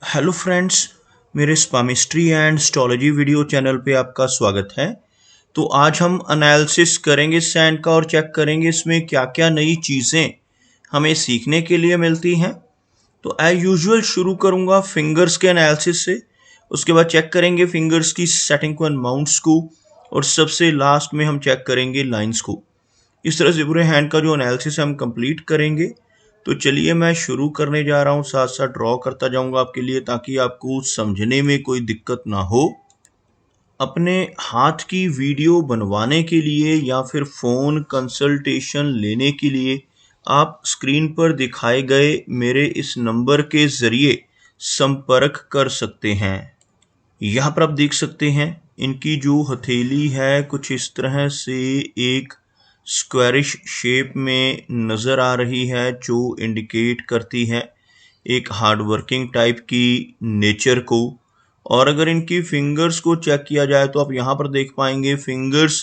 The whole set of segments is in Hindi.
हेलो फ्रेंड्स, मेरे स्पामिस्ट्री एंड एस्ट्रोलॉजी वीडियो चैनल पे आपका स्वागत है। तो आज हम एनालिसिस करेंगे सैंड का और चेक करेंगे इसमें क्या क्या नई चीज़ें हमें सीखने के लिए मिलती हैं। तो एज यूजुअल शुरू करूँगा फिंगर्स के एनालिसिस से, उसके बाद चेक करेंगे फिंगर्स की सेटिंग को एंड माउंट्स को, और सबसे लास्ट में हम चेक करेंगे लाइंस को। इस तरह से पूरे हैंड का जो एनालिसिस हम कंप्लीट करेंगे। तो चलिए मैं शुरू करने जा रहा हूँ, साथ साथ ड्रॉ करता जाऊँगा आपके लिए ताकि आपको समझने में कोई दिक्कत ना हो। अपने हाथ की वीडियो बनवाने के लिए या फिर फ़ोन कंसल्टेशन लेने के लिए आप स्क्रीन पर दिखाए गए मेरे इस नंबर के ज़रिए संपर्क कर सकते हैं। यहाँ पर आप देख सकते हैं इनकी जो हथेली है कुछ इस तरह से एक स्क्वायरिश शेप में नज़र आ रही है, जो इंडिकेट करती है एक हार्ड वर्किंग टाइप की नेचर को। और अगर इनकी फिंगर्स को चेक किया जाए तो आप यहाँ पर देख पाएंगे फिंगर्स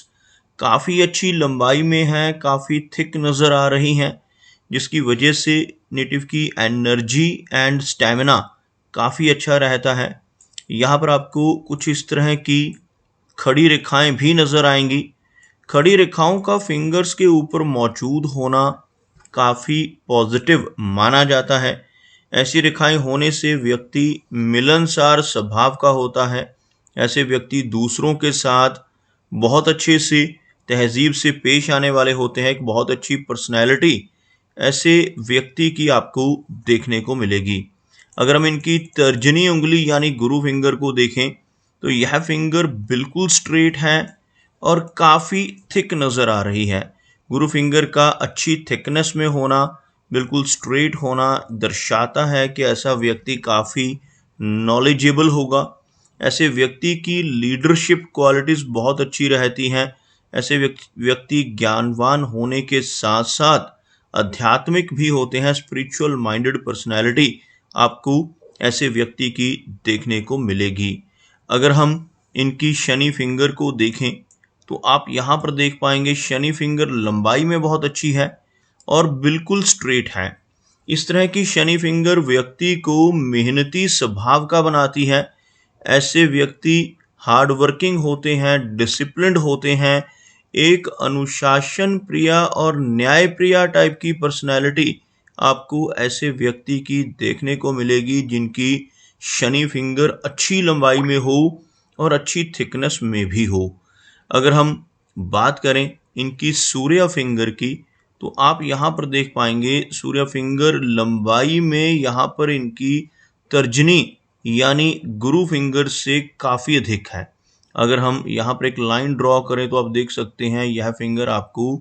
काफ़ी अच्छी लंबाई में हैं, काफ़ी थिक नज़र आ रही हैं, जिसकी वजह से नेटिव की एनर्जी एंड स्टेमिना काफ़ी अच्छा रहता है। यहाँ पर आपको कुछ इस तरह की खड़ी रेखाएं भी नज़र आएंगी। खड़ी रेखाओं का फिंगर्स के ऊपर मौजूद होना काफ़ी पॉजिटिव माना जाता है। ऐसी रेखाएं होने से व्यक्ति मिलनसार स्वभाव का होता है। ऐसे व्यक्ति दूसरों के साथ बहुत अच्छे से तहजीब से पेश आने वाले होते हैं। एक बहुत अच्छी पर्सनैलिटी ऐसे व्यक्ति की आपको देखने को मिलेगी। अगर हम इनकी तर्जनी उंगली यानी गुरु फिंगर को देखें तो यह फिंगर बिल्कुल स्ट्रेट है और काफ़ी थिक नज़र आ रही है। गुरु फिंगर का अच्छी थिकनेस में होना, बिल्कुल स्ट्रेट होना दर्शाता है कि ऐसा व्यक्ति काफ़ी नॉलेजेबल होगा। ऐसे व्यक्ति की लीडरशिप क्वालिटीज़ बहुत अच्छी रहती हैं। ऐसे व्यक्ति ज्ञानवान होने के साथ साथ आध्यात्मिक भी होते हैं। स्पिरिचुअल माइंडेड पर्सनैलिटी आपको ऐसे व्यक्ति की देखने को मिलेगी। अगर हम इनकी शनि फिंगर को देखें तो आप यहाँ पर देख पाएंगे शनि फिंगर लंबाई में बहुत अच्छी है और बिल्कुल स्ट्रेट है। इस तरह की शनि फिंगर व्यक्ति को मेहनती स्वभाव का बनाती है। ऐसे व्यक्ति हार्ड वर्किंग होते हैं, डिसिप्लिन्ड होते हैं। एक अनुशासन प्रिय और न्याय प्रिय टाइप की पर्सनैलिटी आपको ऐसे व्यक्ति की देखने को मिलेगी जिनकी शनि फिंगर अच्छी लंबाई में हो और अच्छी थिकनेस में भी हो। अगर हम बात करें इनकी सूर्य फिंगर की तो आप यहाँ पर देख पाएंगे सूर्य फिंगर लंबाई में यहाँ पर इनकी तर्जनी यानी गुरु फिंगर से काफ़ी अधिक है। अगर हम यहाँ पर एक लाइन ड्रॉ करें तो आप देख सकते हैं यह फिंगर आपको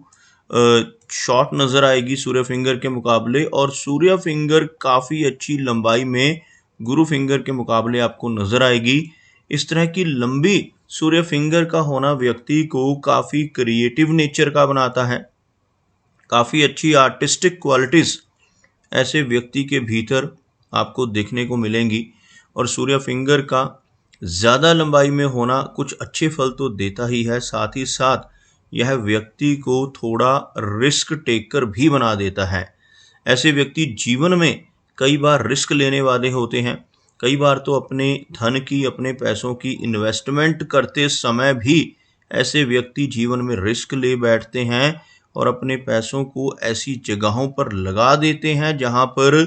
शॉर्ट नज़र आएगी सूर्य फिंगर के मुकाबले, और सूर्य फिंगर काफ़ी अच्छी लंबाई में गुरु फिंगर के मुकाबले आपको नज़र आएगी। इस तरह की लंबी सूर्य फिंगर का होना व्यक्ति को काफ़ी क्रिएटिव नेचर का बनाता है। काफ़ी अच्छी आर्टिस्टिक क्वालिटीज़ ऐसे व्यक्ति के भीतर आपको देखने को मिलेंगी। और सूर्य फिंगर का ज़्यादा लंबाई में होना कुछ अच्छे फल तो देता ही है, साथ ही साथ यह व्यक्ति को थोड़ा रिस्क टेकर भी बना देता है। ऐसे व्यक्ति जीवन में कई बार रिस्क लेने वाले होते हैं। कई बार तो अपने धन की, अपने पैसों की इन्वेस्टमेंट करते समय भी ऐसे व्यक्ति जीवन में रिस्क ले बैठते हैं और अपने पैसों को ऐसी जगहों पर लगा देते हैं जहां पर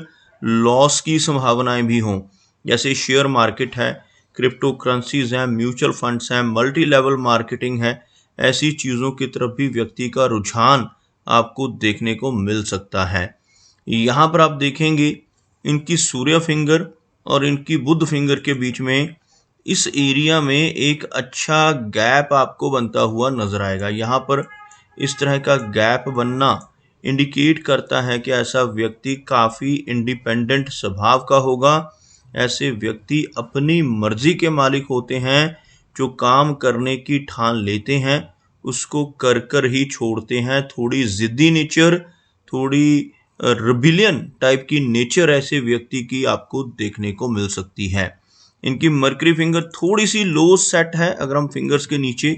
लॉस की संभावनाएं भी हों। जैसे शेयर मार्केट है, क्रिप्टो करेंसीज हैं, म्यूचुअल फंड्स हैं, मल्टी लेवल मार्केटिंग है। ऐसी चीज़ों की तरफ भी व्यक्ति का रुझान आपको देखने को मिल सकता है। यहाँ पर आप देखेंगे इनकी सूर्य फिंगर और इनकी बुध फिंगर के बीच में इस एरिया में एक अच्छा गैप आपको बनता हुआ नजर आएगा। यहाँ पर इस तरह का गैप बनना इंडिकेट करता है कि ऐसा व्यक्ति काफ़ी इंडिपेंडेंट स्वभाव का होगा। ऐसे व्यक्ति अपनी मर्जी के मालिक होते हैं। जो काम करने की ठान लेते हैं उसको कर कर ही छोड़ते हैं। थोड़ी ज़िद्दी नेचर, थोड़ी रिबिलियन टाइप की नेचर ऐसे व्यक्ति की आपको देखने को मिल सकती है। इनकी मर्करी फिंगर थोड़ी सी लो सेट है। अगर हम फिंगर्स के नीचे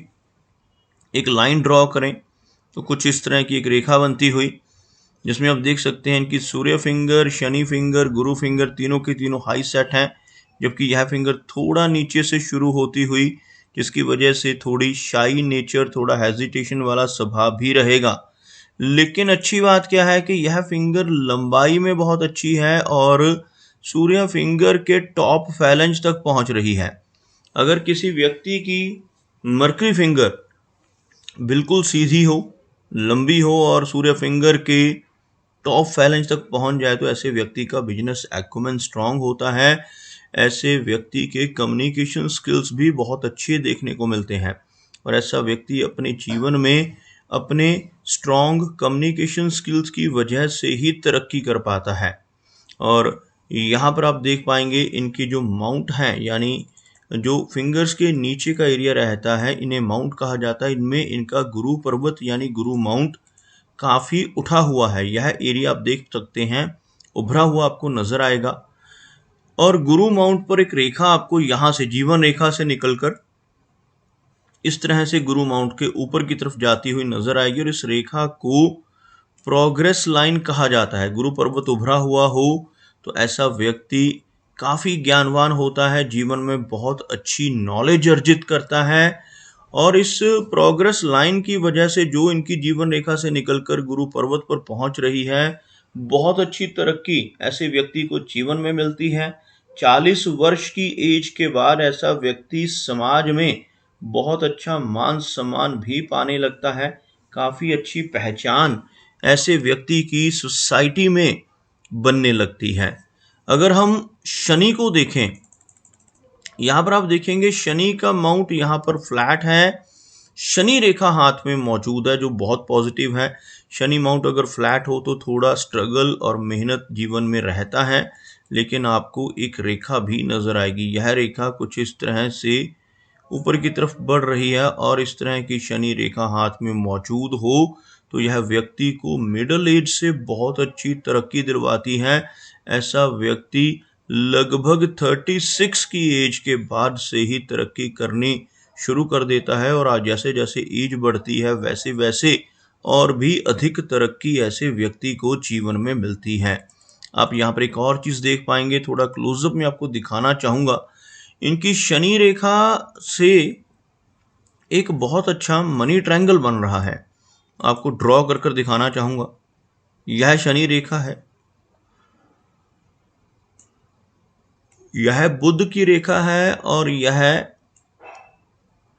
एक लाइन ड्रॉ करें तो कुछ इस तरह की एक रेखा बनती हुई, जिसमें आप देख सकते हैं इनकी सूर्य फिंगर, शनि फिंगर, गुरु फिंगर तीनों के तीनों हाई सेट हैं। जबकि यह फिंगर थोड़ा नीचे से शुरू होती हुई, जिसकी वजह से थोड़ी शाई नेचर, थोड़ा हेजिटेशन वाला स्वभाव भी रहेगा। लेकिन अच्छी बात क्या है कि यह फिंगर लंबाई में बहुत अच्छी है और सूर्य फिंगर के टॉप फैलेंज तक पहुंच रही है। अगर किसी व्यक्ति की मर्करी फिंगर बिल्कुल सीधी हो, लंबी हो और सूर्य फिंगर के टॉप फैलेंज तक पहुंच जाए तो ऐसे व्यक्ति का बिजनेस एक्यूमेन स्ट्रांग होता है। ऐसे व्यक्ति के कम्युनिकेशन स्किल्स भी बहुत अच्छे देखने को मिलते हैं और ऐसा व्यक्ति अपने जीवन में अपने स्ट्रांग कम्युनिकेशन स्किल्स की वजह से ही तरक्की कर पाता है। और यहाँ पर आप देख पाएंगे इनके जो माउंट हैं, यानी जो फिंगर्स के नीचे का एरिया रहता है, इन्हें माउंट कहा जाता है। इनमें इनका गुरु पर्वत यानी गुरु माउंट काफ़ी उठा हुआ है। यह एरिया आप देख सकते हैं, उभरा हुआ आपको नजर आएगा। और गुरु माउंट पर एक रेखा आपको यहाँ से जीवन रेखा से निकलकर इस तरह से गुरु माउंट के ऊपर की तरफ जाती हुई नजर आएगी और इस रेखा को प्रोग्रेस लाइन कहा जाता है। गुरु पर्वत उभरा हुआ हो तो ऐसा व्यक्ति काफ़ी ज्ञानवान होता है, जीवन में बहुत अच्छी नॉलेज अर्जित करता है और इस प्रोग्रेस लाइन की वजह से जो इनकी जीवन रेखा से निकलकर गुरु पर्वत पर पहुंच रही है, बहुत अच्छी तरक्की ऐसे व्यक्ति को जीवन में मिलती है। 40 वर्ष की एज के बाद ऐसा व्यक्ति समाज में बहुत अच्छा मान सम्मान भी पाने लगता है। काफ़ी अच्छी पहचान ऐसे व्यक्ति की सोसाइटी में बनने लगती है। अगर हम शनि को देखें, यहाँ पर आप देखेंगे शनि का माउंट यहाँ पर फ्लैट है, शनि रेखा हाथ में मौजूद है जो बहुत पॉजिटिव है। शनि माउंट अगर फ्लैट हो तो थोड़ा स्ट्रगल और मेहनत जीवन में रहता है, लेकिन आपको एक रेखा भी नजर आएगी। यह रेखा कुछ इस तरह से ऊपर की तरफ बढ़ रही है और इस तरह की शनि रेखा हाथ में मौजूद हो तो यह व्यक्ति को मिडिल एज से बहुत अच्छी तरक्की दिलवाती है। ऐसा व्यक्ति लगभग 36 की एज के बाद से ही तरक्की करनी शुरू कर देता है और आज जैसे जैसे एज बढ़ती है वैसे वैसे और भी अधिक तरक्की ऐसे व्यक्ति को जीवन में मिलती है। आप यहाँ पर एक और चीज़ देख पाएंगे, थोड़ा क्लोजअप में आपको दिखाना चाहूँगा। इनकी शनि रेखा से एक बहुत अच्छा मनी ट्रायंगल बन रहा है, आपको ड्रॉ कर कर दिखाना चाहूँगा। यह शनि रेखा है, यह बुध की रेखा है और यह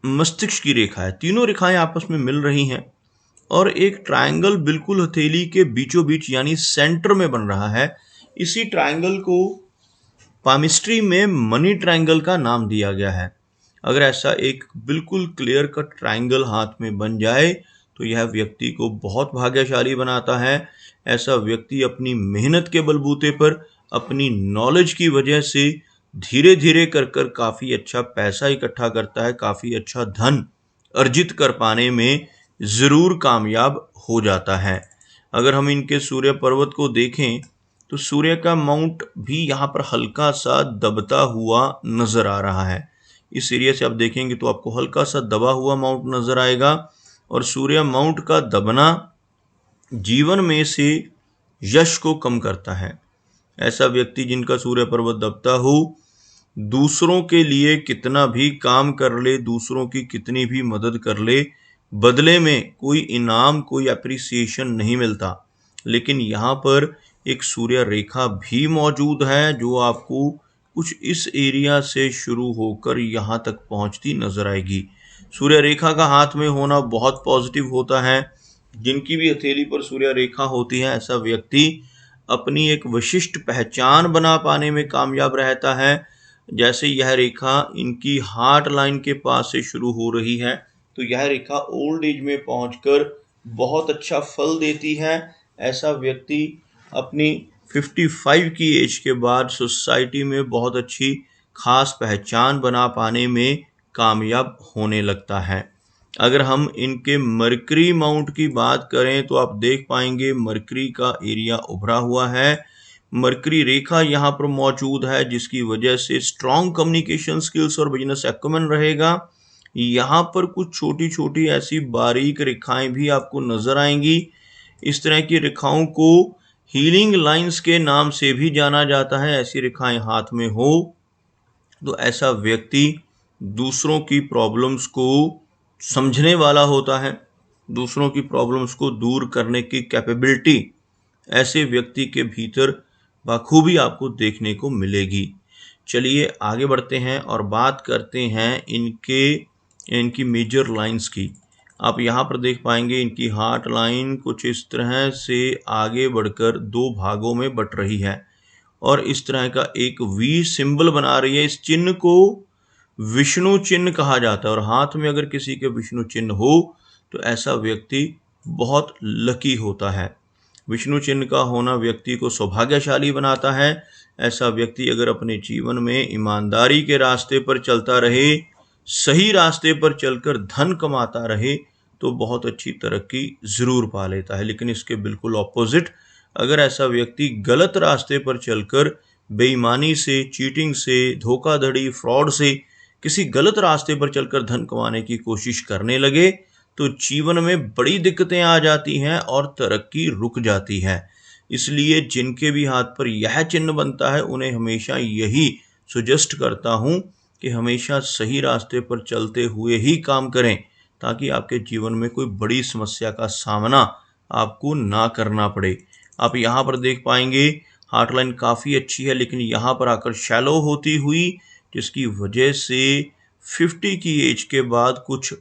मस्तिष्क की रेखा है। तीनों रेखाएं आपस में मिल रही हैं और एक ट्रायंगल बिल्कुल हथेली के बीचों बीच यानी सेंटर में बन रहा है। इसी ट्रायंगल को पामिस्ट्री में मनी ट्रायंगल का नाम दिया गया है। अगर ऐसा एक बिल्कुल क्लियर कट ट्रायंगल हाथ में बन जाए तो यह व्यक्ति को बहुत भाग्यशाली बनाता है। ऐसा व्यक्ति अपनी मेहनत के बलबूते पर, अपनी नॉलेज की वजह से धीरे धीरे कर कर काफ़ी अच्छा पैसा इकट्ठा करता है, काफ़ी अच्छा धन अर्जित कर पाने में ज़रूर कामयाब हो जाता है। अगर हम इनके सूर्य पर्वत को देखें तो सूर्य का माउंट भी यहाँ पर हल्का सा दबता हुआ नजर आ रहा है। इस एरिया से आप देखेंगे तो आपको हल्का सा दबा हुआ माउंट नजर आएगा और सूर्य माउंट का दबना जीवन में से यश को कम करता है। ऐसा व्यक्ति जिनका सूर्य पर्वत दबता हो, दूसरों के लिए कितना भी काम कर ले, दूसरों की कितनी भी मदद कर ले, बदले में कोई इनाम, कोई अप्रिसिएशन नहीं मिलता। लेकिन यहाँ पर एक सूर्य रेखा भी मौजूद है जो आपको कुछ इस एरिया से शुरू होकर यहाँ तक पहुँचती नजर आएगी। सूर्य रेखा का हाथ में होना बहुत पॉजिटिव होता है। जिनकी भी हथेली पर सूर्य रेखा होती है, ऐसा व्यक्ति अपनी एक विशिष्ट पहचान बना पाने में कामयाब रहता है। जैसे यह रेखा इनकी हार्ट लाइन के पास से शुरू हो रही है तो यह रेखा ओल्ड एज में पहुंचकर बहुत अच्छा फल देती है। ऐसा व्यक्ति अपनी 55 की एज के बाद सोसाइटी में बहुत अच्छी खास पहचान बना पाने में कामयाब होने लगता है। अगर हम इनके मरकरी माउंट की बात करें तो आप देख पाएंगे मरकरी का एरिया उभरा हुआ है। मरकरी रेखा यहाँ पर मौजूद है जिसकी वजह से स्ट्रॉन्ग कम्युनिकेशन स्किल्स और बिजनेस एक्यूमेन रहेगा। यहाँ पर कुछ छोटी छोटी ऐसी बारीक रेखाएं भी आपको नजर आएंगी। इस तरह की रेखाओं को हीलिंग लाइंस के नाम से भी जाना जाता है। ऐसी रेखाएं हाथ में हो तो ऐसा व्यक्ति दूसरों की प्रॉब्लम्स को समझने वाला होता है, दूसरों की प्रॉब्लम्स को दूर करने की कैपेबिलिटी ऐसे व्यक्ति के भीतर बखूबी आपको देखने को मिलेगी। चलिए आगे बढ़ते हैं और बात करते हैं इनकी मेजर लाइंस की। आप यहाँ पर देख पाएंगे इनकी हार्ट लाइन कुछ इस तरह से आगे बढ़कर दो भागों में बट रही है और इस तरह का एक वी सिंबल बना रही है। इस चिन्ह को विष्णु चिन्ह कहा जाता है और हाथ में अगर किसी के विष्णु चिन्ह हो तो ऐसा व्यक्ति बहुत लकी होता है। विष्णु चिन्ह का होना व्यक्ति को सौभाग्यशाली बनाता है। ऐसा व्यक्ति अगर अपने जीवन में ईमानदारी के रास्ते पर चलता रहे, सही रास्ते पर चलकर धन कमाता रहे तो बहुत अच्छी तरक्की जरूर पा लेता है। लेकिन इसके बिल्कुल ऑपोजिट, अगर ऐसा व्यक्ति गलत रास्ते पर चलकर बेईमानी से, चीटिंग से, धोखाधड़ी, फ्रॉड से किसी गलत रास्ते पर चलकर धन कमाने की कोशिश करने लगे तो जीवन में बड़ी दिक्कतें आ जाती हैं और तरक्की रुक जाती है। इसलिए जिनके भी हाथ पर यह चिन्ह बनता है उन्हें हमेशा यही सुजेस्ट करता हूं कि हमेशा सही रास्ते पर चलते हुए ही काम करें ताकि आपके जीवन में कोई बड़ी समस्या का सामना आपको ना करना पड़े। आप यहाँ पर देख पाएंगे हार्ट लाइन काफ़ी अच्छी है लेकिन यहाँ पर आकर शैलो होती हुई, जिसकी वजह से 50 की एज के बाद कुछ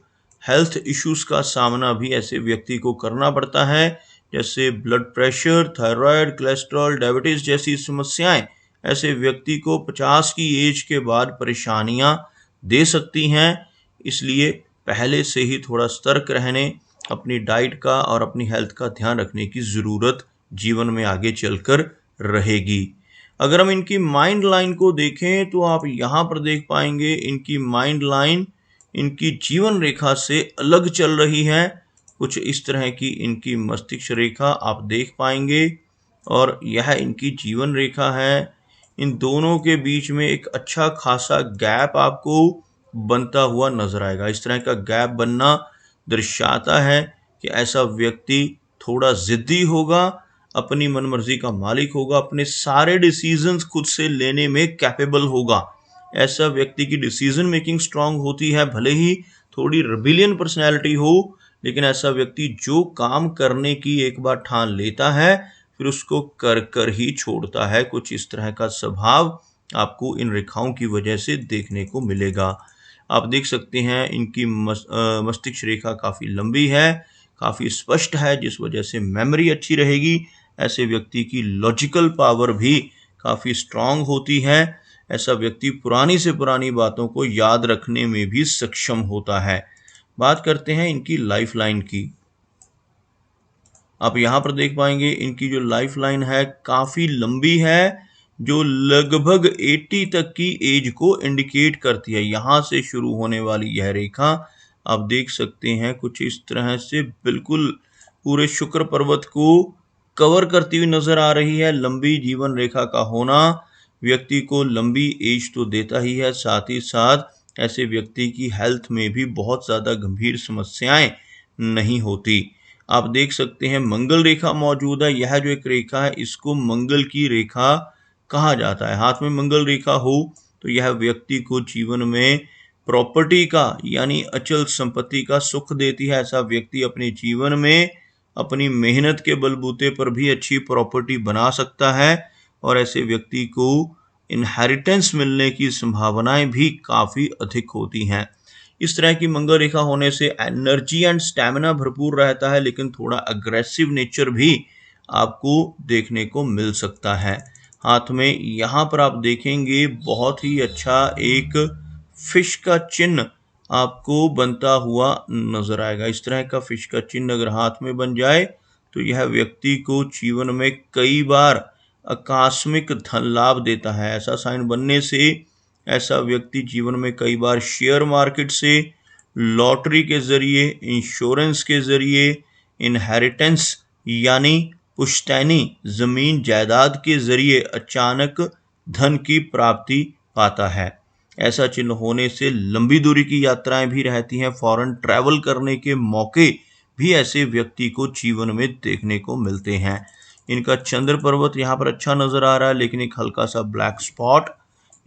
हेल्थ इश्यूज का सामना भी ऐसे व्यक्ति को करना पड़ता है, जैसे blood pressure, thyroid, cholesterol, diabetes जैसी समस्याएं ऐसे व्यक्ति को 50 की एज के बाद परेशानियां दे सकती हैं। इसलिए पहले से ही थोड़ा सतर्क रहने, अपनी डाइट का और अपनी हेल्थ का ध्यान रखने की ज़रूरत जीवन में आगे चलकर रहेगी। अगर हम इनकी माइंड लाइन को देखें तो आप यहाँ पर देख पाएंगे इनकी माइंड लाइन इनकी जीवन रेखा से अलग चल रही है। कुछ इस तरह की इनकी मस्तिष्क रेखा आप देख पाएंगे और यह इनकी जीवन रेखा है। इन दोनों के बीच में एक अच्छा खासा गैप आपको बनता हुआ नजर आएगा। इस तरह का गैप बनना दर्शाता है कि ऐसा व्यक्ति थोड़ा जिद्दी होगा, अपनी मनमर्जी का मालिक होगा, अपने सारे डिसीजंस खुद से लेने में कैपेबल होगा। ऐसा व्यक्ति की डिसीजन मेकिंग स्ट्रांग होती है, भले ही थोड़ी रिबिलियन पर्सनैलिटी हो, लेकिन ऐसा व्यक्ति जो काम करने की एक बार ठान लेता है फिर उसको कर कर ही छोड़ता है। कुछ इस तरह का स्वभाव आपको इन रेखाओं की वजह से देखने को मिलेगा। आप देख सकते हैं इनकी मस्तिष्क रेखा काफ़ी लंबी है, काफ़ी स्पष्ट है, जिस वजह से मेमोरी अच्छी रहेगी। ऐसे व्यक्ति की लॉजिकल पावर भी काफ़ी स्ट्रांग होती है। ऐसा व्यक्ति पुरानी से पुरानी बातों को याद रखने में भी सक्षम होता है। बात करते हैं इनकी लाइफ लाइन की। आप यहाँ पर देख पाएंगे इनकी जो लाइफ लाइन है काफ़ी लंबी है, जो लगभग 80 तक की एज को इंडिकेट करती है। यहाँ से शुरू होने वाली यह रेखा आप देख सकते हैं कुछ इस तरह से बिल्कुल पूरे शुक्र पर्वत को कवर करती हुई नजर आ रही है। लंबी जीवन रेखा का होना व्यक्ति को लंबी एज तो देता ही है, साथ ही साथ ऐसे व्यक्ति की हेल्थ में भी बहुत ज़्यादा गंभीर समस्याएं नहीं होती। आप देख सकते हैं मंगल रेखा मौजूद है। यह जो एक रेखा है इसको मंगल की रेखा कहा जाता है। हाथ में मंगल रेखा हो तो यह व्यक्ति को जीवन में प्रॉपर्टी का यानी अचल संपत्ति का सुख देती है। ऐसा व्यक्ति अपने जीवन में अपनी मेहनत के बलबूते पर भी अच्छी प्रॉपर्टी बना सकता है और ऐसे व्यक्ति को इनहेरिटेंस मिलने की संभावनाएं भी काफ़ी अधिक होती हैं। इस तरह की मंगल रेखा होने से एनर्जी एंड स्टैमिना भरपूर रहता है, लेकिन थोड़ा अग्रेसिव नेचर भी आपको देखने को मिल सकता है। हाथ में यहाँ पर आप देखेंगे बहुत ही अच्छा एक फिश का चिन्ह आपको बनता हुआ नजर आएगा। इस तरह का फिश का चिन्ह अगर हाथ में बन जाए तो यह व्यक्ति को जीवन में कई बार आकस्मिक धन लाभ देता है। ऐसा साइन बनने से ऐसा व्यक्ति जीवन में कई बार शेयर मार्केट से, लॉटरी के जरिए, इंश्योरेंस के जरिए, इनहेरिटेंस यानी पुश्तैनी जमीन जायदाद के जरिए अचानक धन की प्राप्ति पाता है। ऐसा चिन्ह होने से लंबी दूरी की यात्राएं भी रहती हैं, फॉरेन ट्रैवल करने के मौके भी ऐसे व्यक्ति को जीवन में देखने को मिलते हैं। इनका चंद्र पर्वत यहाँ पर अच्छा नजर आ रहा है, लेकिन एक हल्का सा ब्लैक स्पॉट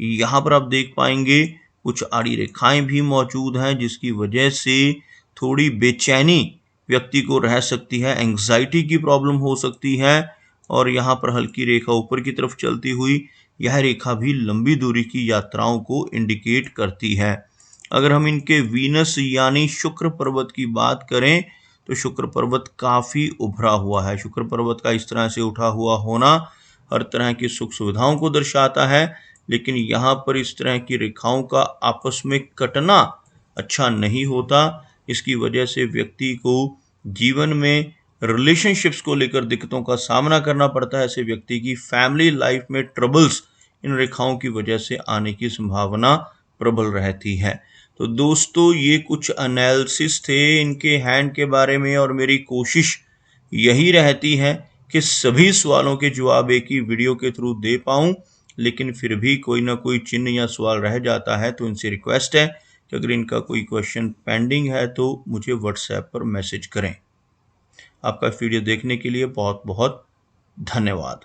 यहाँ पर आप देख पाएंगे कुछ आड़ी रेखाएं भी मौजूद हैं, जिसकी वजह से थोड़ी बेचैनी व्यक्ति को रह सकती है, एंग्जाइटी की प्रॉब्लम हो सकती है। और यहाँ पर हल्की रेखा ऊपर की तरफ चलती हुई, यह रेखा भी लंबी दूरी की यात्राओं को इंडिकेट करती है। अगर हम इनके वीनस यानी शुक्र पर्वत की बात करें तो शुक्र पर्वत काफी उभरा हुआ है। शुक्र पर्वत का इस तरह से उठा हुआ होना हर तरह की सुख सुविधाओं को दर्शाता है, लेकिन यहाँ पर इस तरह की रेखाओं का आपस में कटना अच्छा नहीं होता। इसकी वजह से व्यक्ति को जीवन में रिलेशनशिप्स को लेकर दिक्कतों का सामना करना पड़ता है। ऐसे व्यक्ति की फैमिली लाइफ में ट्रबल्स इन रेखाओं की वजह से आने की संभावना प्रबल रहती है। तो दोस्तों, ये कुछ एनालिसिस थे इनके हैंड के बारे में, और मेरी कोशिश यही रहती है कि सभी सवालों के जवाब एक ही वीडियो के थ्रू दे पाऊं, लेकिन फिर भी कोई ना कोई चिन्ह या सवाल रह जाता है। तो इनसे रिक्वेस्ट है कि अगर इनका कोई क्वेश्चन पेंडिंग है तो मुझे व्हाट्सएप पर मैसेज करें। आपका वीडियो देखने के लिए बहुत बहुत धन्यवाद।